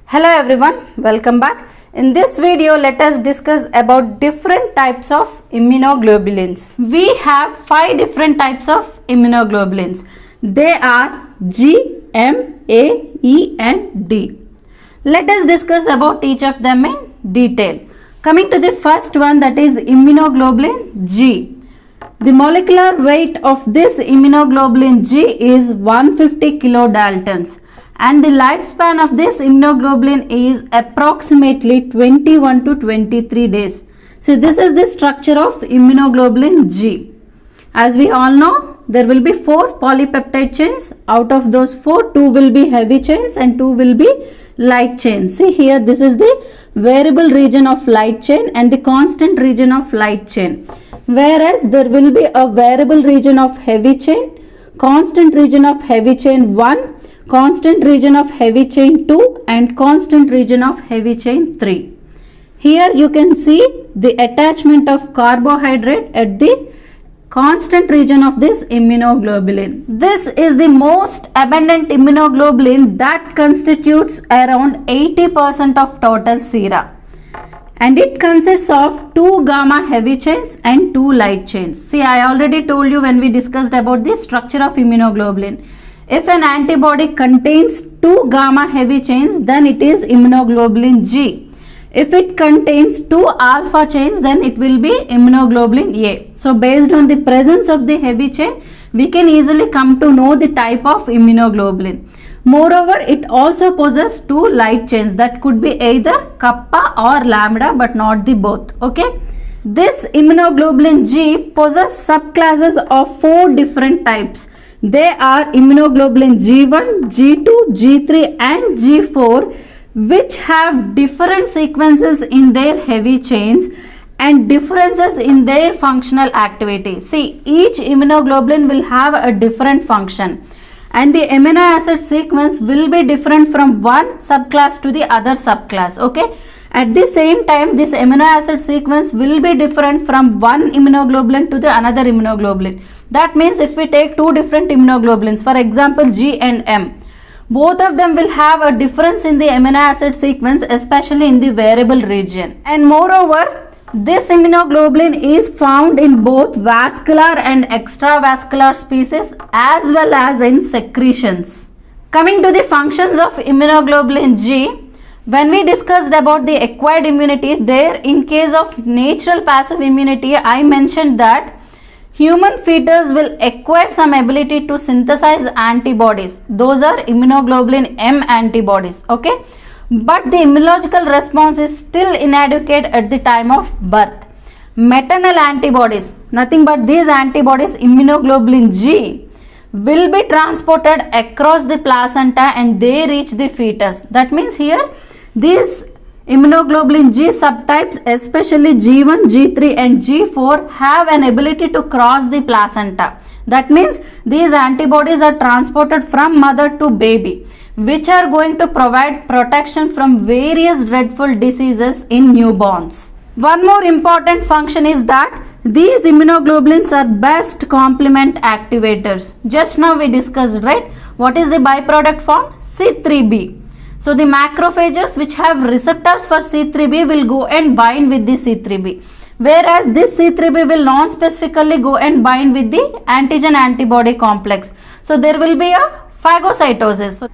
Hello everyone, welcome back. In this video, let us discuss about different types of immunoglobulins. We have 5 different types of immunoglobulins. They are G, M, A, E and D. Let us discuss about each of them in detail. Coming to the first one, that is immunoglobulin G. The molecular weight of this immunoglobulin G is 150 kilodaltons. And the lifespan of this immunoglobulin is approximately 21 to 23 days. So this is the structure of immunoglobulin G. As we all know, there will be 4 polypeptide chains. Out of those 4, 2 will be heavy chains and 2 will be light chains. See here, this is the variable region of light chain and the constant region of light chain. Whereas there will be a variable region of heavy chain, constant region of heavy chain 1, constant region of heavy chain 2 and constant region of heavy chain 3. Here you can see the attachment of carbohydrate at the constant region of this immunoglobulin. This is the most abundant immunoglobulin that constitutes around 80% of total sera. And it consists of 2 gamma heavy chains and 2 light chains. See, I already told you when we discussed about the structure of immunoglobulin. If an antibody contains 2 gamma heavy chains, then it is immunoglobulin G. If it contains 2 alpha chains, then it will be immunoglobulin A. So based on the presence of the heavy chain, we can easily come to know the type of immunoglobulin. Moreover, it also possesses 2 light chains that could be either kappa or lambda, but not the both. Okay. This immunoglobulin G possesses subclasses of 4 different types. They are immunoglobulin G1, G2, G3 and G4, which have different sequences in their heavy chains and differences in their functional activity. See, each immunoglobulin will have a different function and the amino acid sequence will be different from one subclass to the other subclass. Okay. At the same time, this amino acid sequence will be different from one immunoglobulin to the another immunoglobulin. That means if we take 2 different immunoglobulins, for example G and M, both of them will have a difference in the amino acid sequence, especially in the variable region. And moreover, this immunoglobulin is found in both vascular and extravascular species as well as in secretions. Coming to the functions of immunoglobulin G, when we discussed about the acquired immunity, there in case of natural passive immunity, I mentioned that human fetus will acquire some ability to synthesize antibodies. Those are immunoglobulin M antibodies. Okay. But the immunological response is still inadequate at the time of birth. Maternal antibodies, nothing but these antibodies, immunoglobulin G, will be transported across the placenta and they reach the fetus. That means here these immunoglobulin G subtypes, especially G1, G3 and G4, have an ability to cross the placenta. That means these antibodies are transported from mother to baby, which are going to provide protection from various dreadful diseases in newborns. One more important function is that these immunoglobulins are best complement activators. Just now we discussed, right? What is the byproduct form? C3b. So the macrophages which have receptors for C3b will go and bind with the C3b. Whereas this C3b will non-specifically go and bind with the antigen antibody complex. So there will be a phagocytosis. So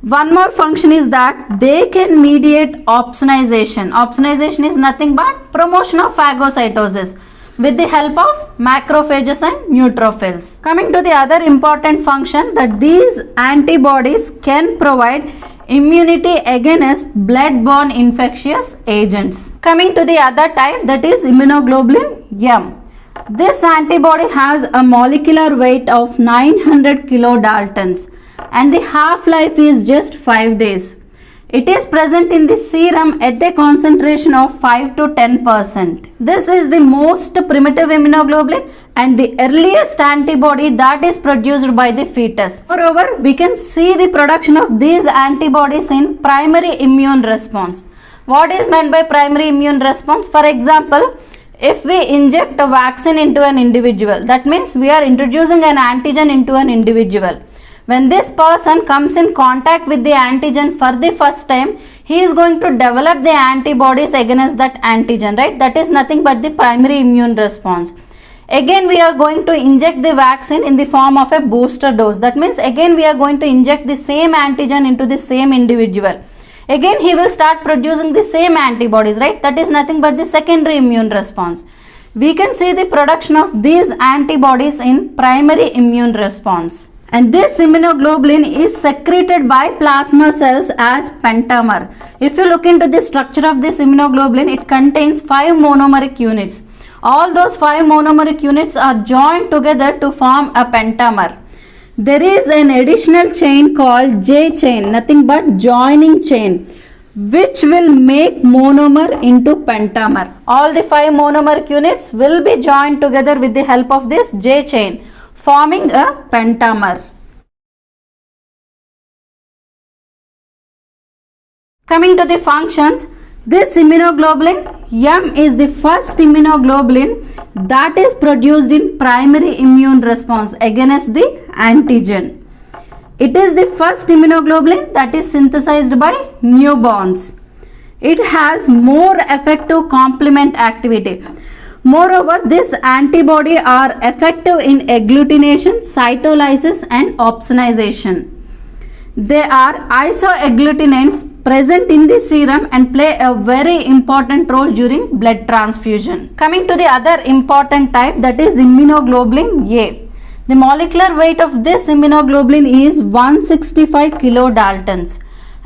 one more function is that they can mediate opsonization. Opsonization is nothing but promotion of phagocytosis with the help of macrophages and neutrophils. Coming to the other important function, that these antibodies can provide immunity against blood-borne infectious agents. Coming to the other type, that is immunoglobulin M. This antibody has a molecular weight of 900 kilodaltons and the half-life is just 5 days. It is present in the serum at a concentration of 5 to 10%. This is the most primitive immunoglobulin and the earliest antibody that is produced by the fetus. Moreover, we can see the production of these antibodies in primary immune response. What is meant by primary immune response? For example, if we inject a vaccine into an individual, that means we are introducing an antigen into an individual. When this person comes in contact with the antigen for the first time, he is going to develop the antibodies against that antigen, right? That is nothing but the primary immune response. Again, we are going to inject the vaccine in the form of a booster dose. That means again we are going to inject the same antigen into the same individual. Again, he will start producing the same antibodies, right? That is nothing but the secondary immune response. We can see the production of these antibodies in primary immune response. And this immunoglobulin is secreted by plasma cells as pentamer. If you look into the structure of this immunoglobulin, it contains 5 monomeric units. All those 5 monomeric units are joined together to form a pentamer. There is an additional chain called J chain, nothing but joining chain, which will make monomer into pentamer. All the 5 monomeric units will be joined together with the help of this J chain, forming a pentamer. Coming to the functions, this immunoglobulin M is the first immunoglobulin that is produced in primary immune response against the antigen. It is the first immunoglobulin that is synthesized by newborns. It has more effective complement activity. Moreover, this antibody are effective in agglutination, cytolysis and opsonization. They are isoagglutinants present in the serum and play a very important role during blood transfusion. Coming to the other important type, that is immunoglobulin A. The molecular weight of this immunoglobulin is 165 kilodaltons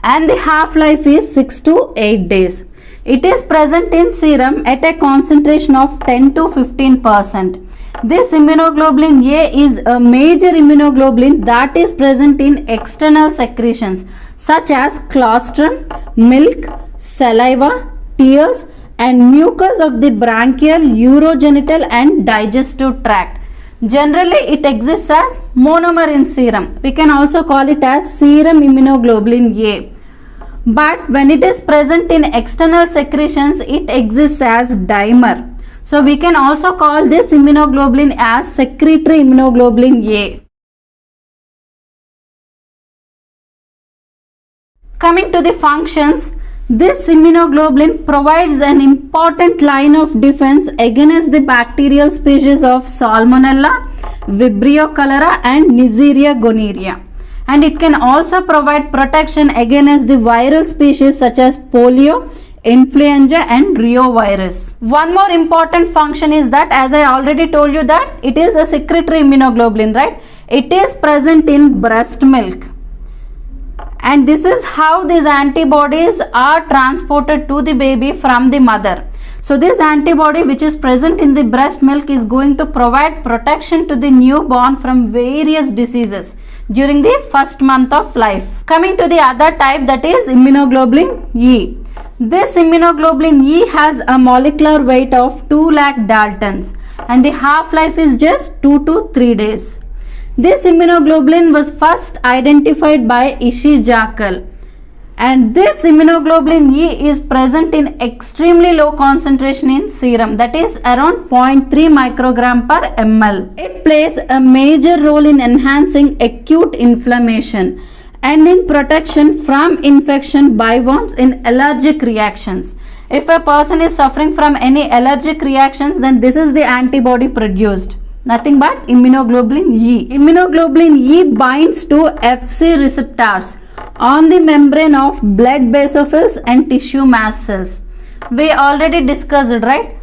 and the half-life is 6 to 8 days. It is present in serum at a concentration of 10 to 15%. This immunoglobulin A is a major immunoglobulin that is present in external secretions such as colostrum, milk, saliva, tears and mucus of the branchial, urogenital and digestive tract. Generally, it exists as monomer in serum. We can also call it as serum immunoglobulin A. But when it is present in external secretions, it exists as dimer. So we can also call this immunoglobulin as secretory immunoglobulin A. Coming to the functions, this immunoglobulin provides an important line of defense against the bacterial species of Salmonella, Vibrio cholera and Neisseria gonorrhea. And it can also provide protection against the viral species such as polio, influenza and reovirus. One more important function is that, as I already told you, that it is a secretory immunoglobulin, right? It is present in breast milk. And this is how these antibodies are transported to the baby from the mother. So this antibody which is present in the breast milk is going to provide protection to the newborn from various diseases during the first month of life. Coming to the other type, that is immunoglobulin E. This immunoglobulin E has a molecular weight of 2 lakh daltons and the half-life is just 2 to 3 days. This immunoglobulin was first identified by Ishii Jackal, and this immunoglobulin E is present in extremely low concentration in serum, that is around 0.3 microgram per ml. It plays a major role in enhancing acute inflammation and in protection from infection by worms in allergic reactions. If a person is suffering from any allergic reactions, then this is the antibody produced. Nothing but immunoglobulin E. Immunoglobulin E binds to Fc receptors on the membrane of blood basophils and tissue mast cells. We already discussed, right?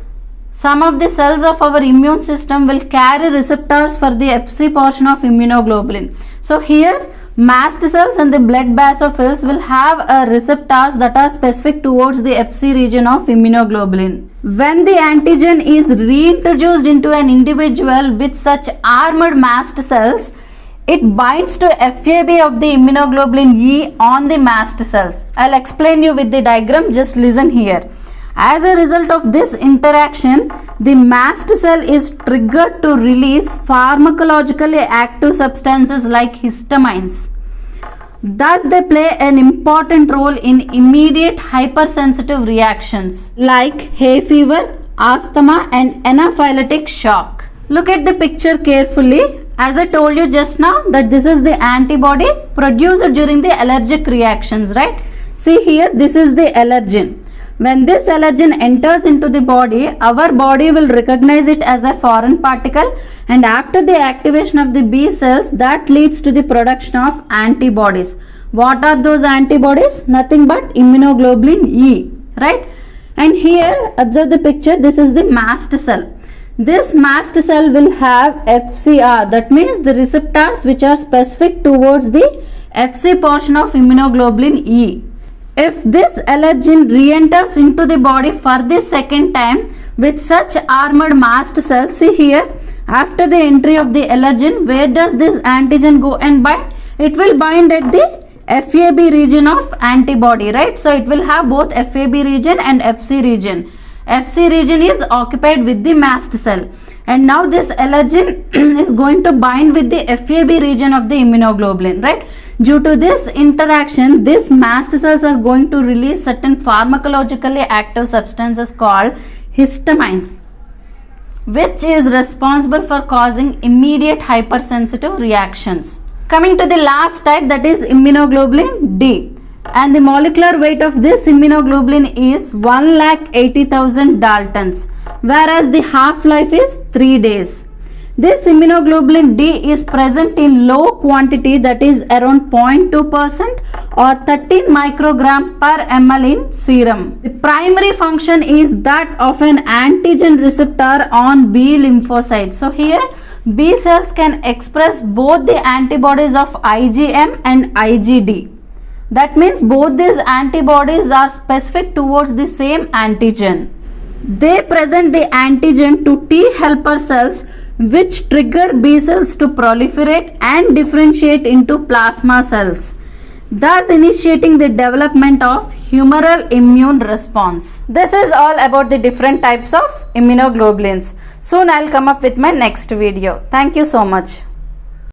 Some of the cells of our immune system will carry receptors for the Fc portion of immunoglobulin. So here mast cells and the blood basophils will have receptors that are specific towards the Fc region of immunoglobulin. When the antigen is reintroduced into an individual with such armored mast cells, it binds to FAB of the immunoglobulin E on the mast cells. I'll explain you with the diagram, just listen here. As a result of this interaction, the mast cell is triggered to release pharmacologically active substances like histamines. Thus, they play an important role in immediate hypersensitive reactions like hay fever, asthma and anaphylactic shock. Look at the picture carefully. As I told you just now that this is the antibody produced during the allergic reactions, right? See here, this is the allergen. When this allergen enters into the body, our body will recognize it as a foreign particle, and after the activation of the B cells, that leads to the production of antibodies. What are those antibodies? Nothing but immunoglobulin E, right? And here, observe the picture, this is the mast cell. This mast cell will have FCR, that means the receptors which are specific towards the FC portion of immunoglobulin E. If this allergen re-enters into the body for the second time with such armored mast cells, see here, after the entry of the allergen, where does this antigen go and bind? It will bind at the FAB region of antibody, right? So it will have both FAB region and FC region. FC region is occupied with the mast cell, and now this allergen is going to bind with the FAB region of the immunoglobulin, right? Due to this interaction, these mast cells are going to release certain pharmacologically active substances called histamines, which is responsible for causing immediate hypersensitive reactions. Coming to the last type, that is immunoglobulin D. And the molecular weight of this immunoglobulin is 1,80,000 Daltons, whereas the half-life is 3 days. This immunoglobulin D is present in low quantity, that is around 0.2% or 13 microgram per ml in serum. The primary function is that of an antigen receptor on B lymphocytes. So here B cells can express both the antibodies of IgM and IgD. That means both these antibodies are specific towards the same antigen. They present the antigen to T helper cells, which trigger B cells to proliferate and differentiate into plasma cells, thus initiating the development of humoral immune response. This is all about the different types of immunoglobulins. Soon I'll come up with my next video. Thank you so much.